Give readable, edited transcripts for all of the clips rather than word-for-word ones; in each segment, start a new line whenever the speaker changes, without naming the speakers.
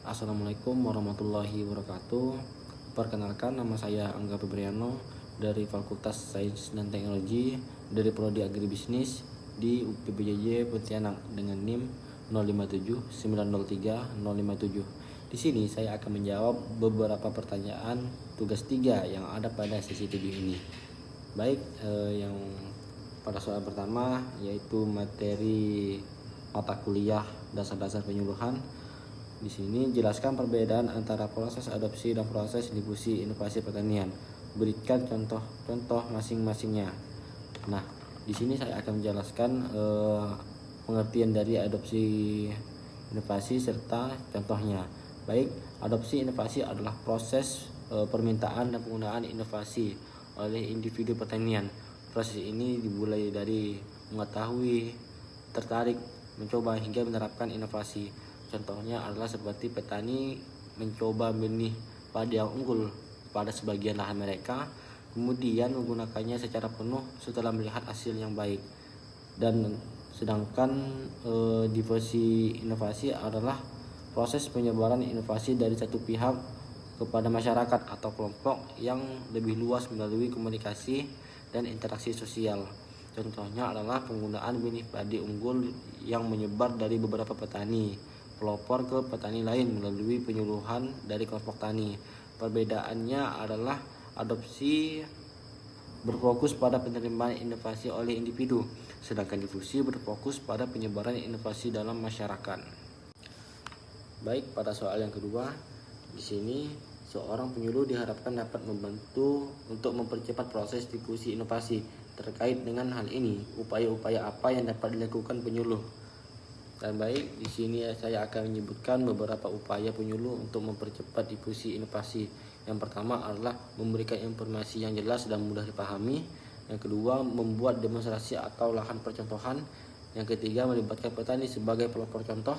Assalamualaikum warahmatullahi wabarakatuh. Perkenalkan, nama saya Angga Febriano dari Fakultas Sains dan Teknologi dari Prodi Agribisnis di UPBJJ Pontianak dengan NIM 057903-057. Di sini saya akan menjawab beberapa pertanyaan tugas 3 yang ada pada sesi 7 ini. Baik, yang pada soal pertama yaitu materi mata kuliah dasar-dasar penyuluhan. Di sini jelaskan perbedaan antara proses adopsi dan proses difusi inovasi pertanian. Berikan contoh-contoh masing-masingnya. Nah, di sini saya akan menjelaskan pengertian dari adopsi inovasi serta contohnya. Baik, adopsi inovasi adalah proses permintaan dan penggunaan inovasi oleh individu pertanian. Proses ini dimulai dari mengetahui, tertarik, mencoba hingga menerapkan inovasi. Contohnya adalah seperti petani mencoba benih padi yang unggul pada sebagian lahan mereka, kemudian menggunakannya secara penuh setelah melihat hasil yang baik. Dan sedangkan diversi inovasi adalah proses penyebaran inovasi dari satu pihak kepada masyarakat atau kelompok yang lebih luas melalui komunikasi dan interaksi sosial. Contohnya adalah penggunaan benih padi unggul yang menyebar dari beberapa petani pelopor ke petani lain melalui penyuluhan dari kelompok tani. Perbedaannya adalah adopsi berfokus pada penerimaan inovasi oleh individu, sedangkan difusi berfokus pada penyebaran inovasi dalam masyarakat. Baik, pada soal yang kedua, di sini seorang penyuluh diharapkan dapat membantu untuk mempercepat proses difusi inovasi. Terkait dengan hal ini, upaya-upaya apa yang dapat dilakukan penyuluh? Dan baik, di sini saya akan menyebutkan beberapa upaya penyuluh untuk mempercepat difusi inovasi. Yang pertama adalah memberikan informasi yang jelas dan mudah dipahami. Yang kedua, membuat demonstrasi atau lahan percontohan. Yang ketiga, melibatkan petani sebagai pelopor contoh.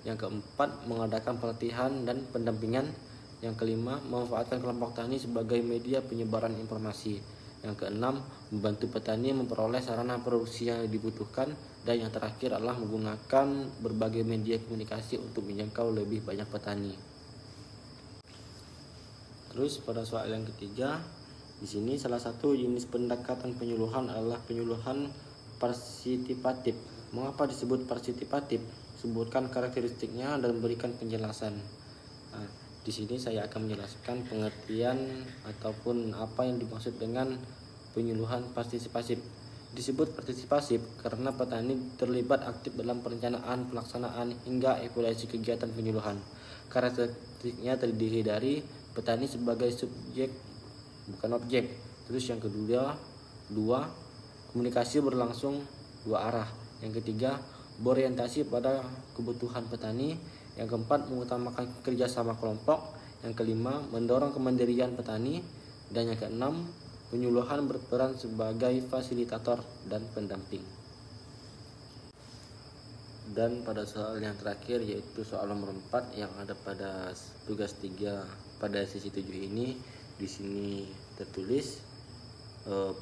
Yang keempat, mengadakan pelatihan dan pendampingan. Yang kelima, memanfaatkan kelompok tani sebagai media penyebaran informasi. Yang keenam, membantu petani memperoleh sarana produksi yang dibutuhkan. Dan yang terakhir adalah menggunakan berbagai media komunikasi untuk menjangkau lebih banyak petani. Terus pada soal yang ketiga, di sini salah satu jenis pendekatan penyuluhan adalah penyuluhan partisipatif. Mengapa disebut partisipatif? Sebutkan karakteristiknya dan berikan penjelasan. Nah, di sini saya akan menjelaskan pengertian ataupun apa yang dimaksud dengan penyuluhan partisipatif. Disebut partisipasif karena petani terlibat aktif dalam perencanaan, pelaksanaan, hingga evaluasi kegiatan penyuluhan. Karakteristiknya terdiri dari petani sebagai subjek bukan objek. Terus yang kedua, komunikasi berlangsung dua arah. Yang ketiga, berorientasi pada kebutuhan petani. Yang keempat, mengutamakan kerjasama kelompok. Yang kelima, mendorong kemandirian petani. Dan yang keenam, penyuluhan berperan sebagai fasilitator dan pendamping. Dan pada soal yang terakhir yaitu soal nomor 4 yang ada pada tugas 3 pada sesi 7 ini, di sini tertulis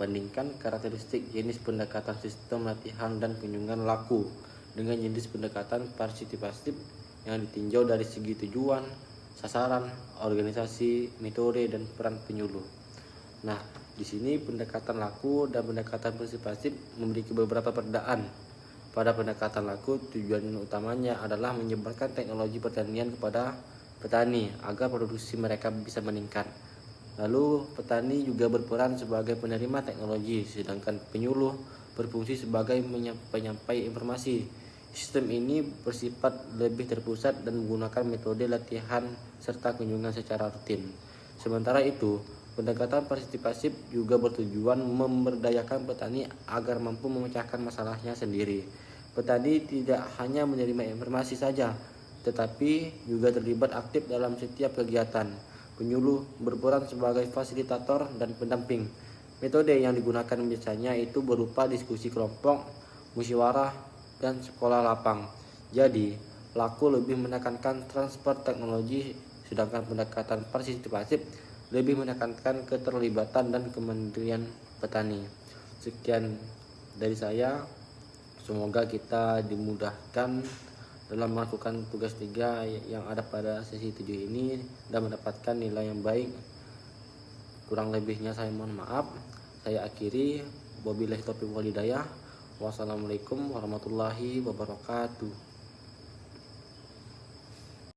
bandingkan karakteristik jenis pendekatan sistem latihan dan kunjungan laku dengan jenis pendekatan partisipatif yang ditinjau dari segi tujuan, sasaran, organisasi, metode, dan peran penyuluh. Nah, di sini pendekatan laku dan pendekatan partisipatif memiliki beberapa perbedaan. Pada pendekatan laku, tujuan utamanya adalah menyebarkan teknologi pertanian kepada petani agar produksi mereka bisa meningkat. Lalu, petani juga berperan sebagai penerima teknologi, sedangkan penyuluh berfungsi sebagai penyampai informasi. Sistem ini bersifat lebih terpusat dan menggunakan metode latihan serta kunjungan secara rutin. Sementara itu, pendekatan partisipatif juga bertujuan memberdayakan petani agar mampu memecahkan masalahnya sendiri. Petani tidak hanya menerima informasi saja, tetapi juga terlibat aktif dalam setiap kegiatan. Penyuluh berperan sebagai fasilitator dan pendamping. Metode yang digunakan biasanya itu berupa diskusi kelompok, musyawarah, dan sekolah lapang. Jadi, laku lebih menekankan transfer teknologi, sedangkan pendekatan partisipatif lebih menekankan keterlibatan dan kemandirian petani. Sekian dari saya, semoga kita dimudahkan dalam melakukan tugas 3 yang ada pada sesi 7 ini dan mendapatkan nilai yang baik. Kurang lebihnya saya mohon maaf. Saya akhiri. Wabillahi taufiq wal hidayah. Wassalamualaikum warahmatullahi wabarakatuh.